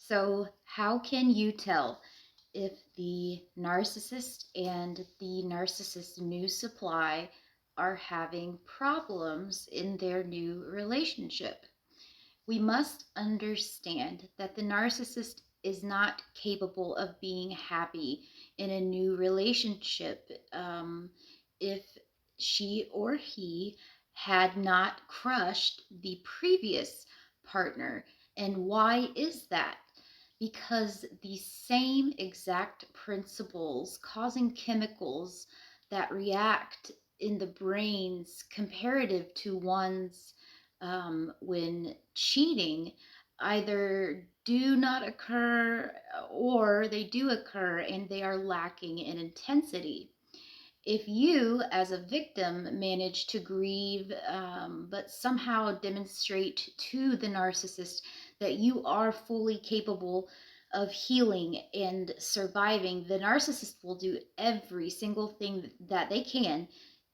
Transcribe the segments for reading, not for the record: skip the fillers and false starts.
So, how can you tell if the narcissist and the narcissist new supply are having problems in their new relationship? We must understand that the narcissist is not capable of being happy in a new relationship if she or he had not crushed the previous partner. And why is that? Because the same exact principles causing chemicals that react in the brains comparative to one's when cheating either do not occur or they do occur and they are lacking in intensity. If you, as a victim, manage to grieve, but somehow demonstrate to the narcissist that you are fully capable of healing and surviving, the narcissist will do every single thing that they can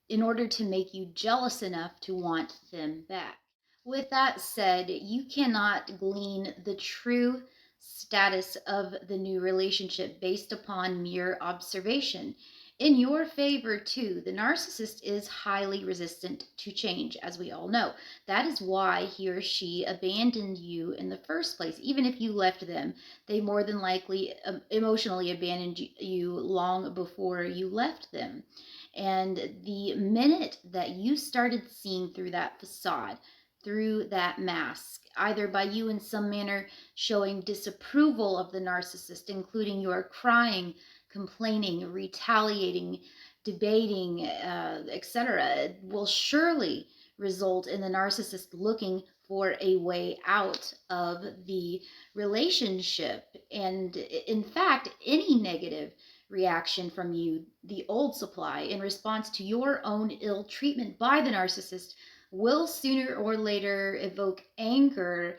in order to make you jealous enough to want them back. With that said, you cannot glean the true status of the new relationship based upon mere observation. In your favor, too, the narcissist is highly resistant to change, as we all know. That is why he or she abandoned you in the first place. Even if you left them, they more than likely emotionally abandoned you long before you left them. And the minute that you started seeing through that facade, through that mask, either by you in some manner showing disapproval of the narcissist, including your crying, complaining, retaliating, debating, etc., will surely result in the narcissist looking for a way out of the relationship. And in fact, any negative reaction from you, the old supply, in response to your own ill treatment by the narcissist, will sooner or later evoke anger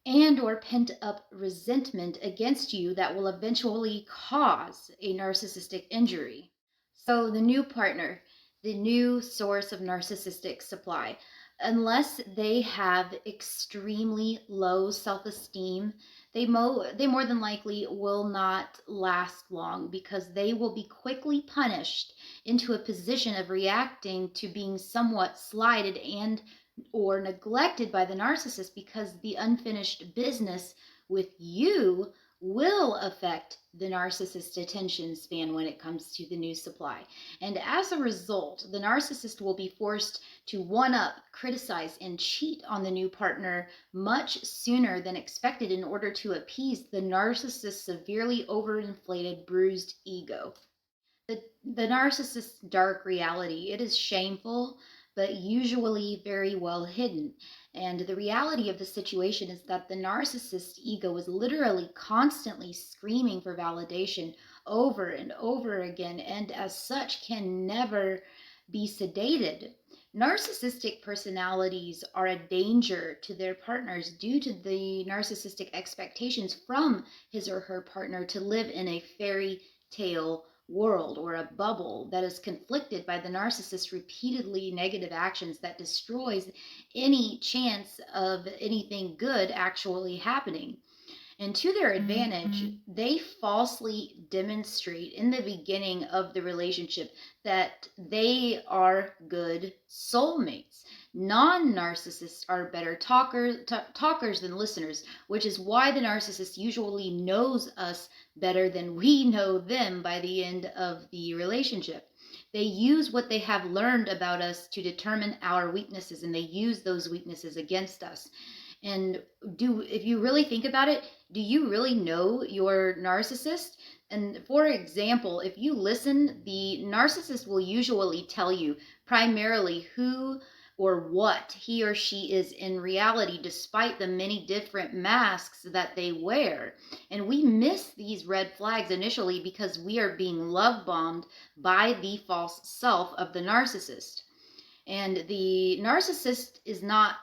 and or pent up resentment against you that will eventually cause a narcissistic injury. So the new partner, the new source of narcissistic supply, unless they have extremely low self-esteem, they more than likely will not last long because they will be quickly punished into a position of reacting to being somewhat slighted and or neglected by the narcissist, because the unfinished business with you will affect the narcissist's attention span when it comes to the new supply. And as a result, the narcissist will be forced to one up, criticize, and cheat on the new partner much sooner than expected in order to appease the narcissist's severely overinflated, bruised ego. The narcissist's dark reality, it is shameful, but usually very well hidden. And the reality of the situation is that the narcissist's ego is literally constantly screaming for validation over and over again, and as such can never be sedated. Narcissistic personalities are a danger to their partners due to the narcissistic expectations from his or her partner to live in a fairy tale world or a bubble that is conflicted by the narcissist's repeatedly negative actions that destroys any chance of anything good actually happening. And to their advantage, they falsely demonstrate in the beginning of the relationship that they are good soulmates. Non-narcissists are better talkers than listeners, which is why the narcissist usually knows us better than we know them by the end of the relationship. They use what they have learned about us to determine our weaknesses, and they use those weaknesses against us. And if you really think about it, do you really know your narcissist? And for example, if you listen, the narcissist will usually tell you primarily who or what he or she is in reality, despite the many different masks that they wear. And we miss these red flags initially because we are being love bombed by the false self of the narcissist. And the narcissist is not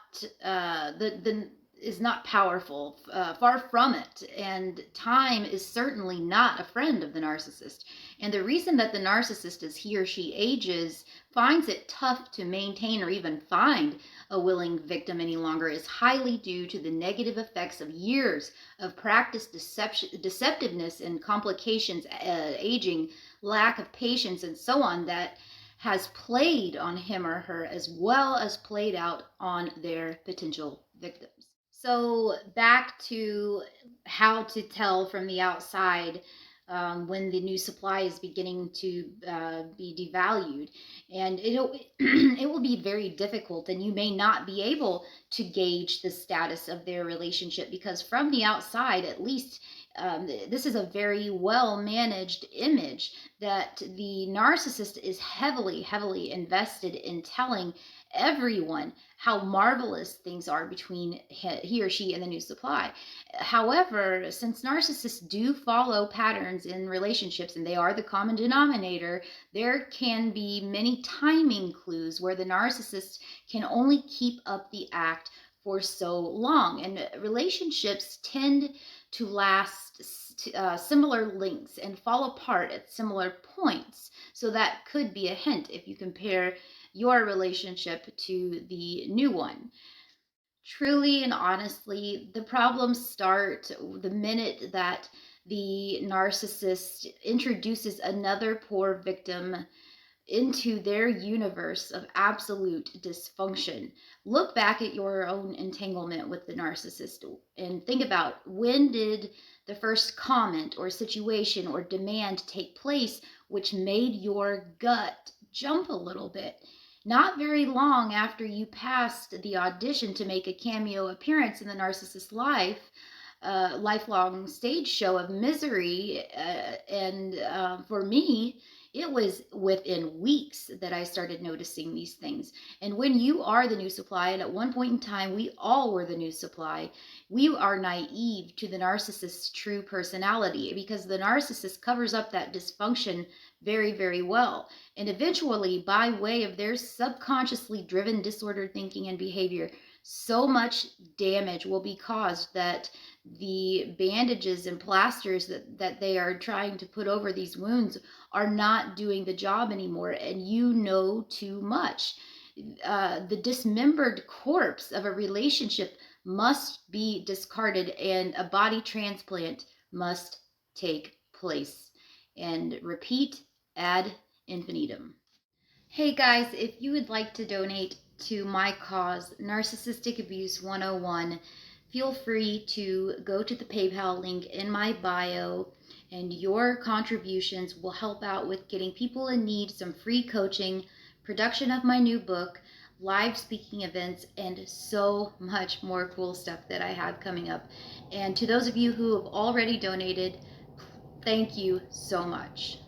is not powerful, far from it. And time is certainly not a friend of the narcissist. And the reason that the narcissist, as he or she ages, finds it tough to maintain or even find a willing victim any longer is highly due to the negative effects of years of practiced deceptiveness and complications, aging, lack of patience, and so on, that has played on him or her as well as played out on their potential victims. So back to how to tell from the outside when the new supply is beginning to be devalued, and it will be very difficult, and you may not be able to gauge the status of their relationship, because from the outside, at least, this is a very well managed image that the narcissist is heavily invested in telling everyone how marvelous things are between he or she and the new supply. However, since narcissists do follow patterns in relationships and they are the common denominator, there can be many timing clues where the narcissist can only keep up the act for so long. And relationships tend to last similar lengths and fall apart at similar points. So that could be a hint if you compare your relationship to the new one. Truly and honestly, the problems start the minute that the narcissist introduces another poor victim into their universe of absolute dysfunction. Look back at your own entanglement with the narcissist and think about, when did the first comment or situation or demand take place which made your gut jump a little bit? Not very long after you passed the audition to make a cameo appearance in the narcissist's lifelong stage show of misery. And for me, it was within weeks that I started noticing these things. And when you are the new supply, and at one point in time, we all were the new supply, we are naive to the narcissist's true personality, because the narcissist covers up that dysfunction very well. And eventually, by way of their subconsciously driven disordered thinking and behavior, so much damage will be caused that the bandages and plasters that they are trying to put over these wounds are not doing the job anymore, and you know too much. The dismembered corpse of a relationship must be discarded, and a body transplant must take place. And repeat ad infinitum. Hey guys, if you would like to donate to my cause, Narcissistic Abuse 101, feel free to go to the PayPal link in my bio, and your contributions will help out with getting people in need some free coaching, production of my new book, live speaking events, and so much more cool stuff that I have coming up. And to those of you who have already donated, thank you so much.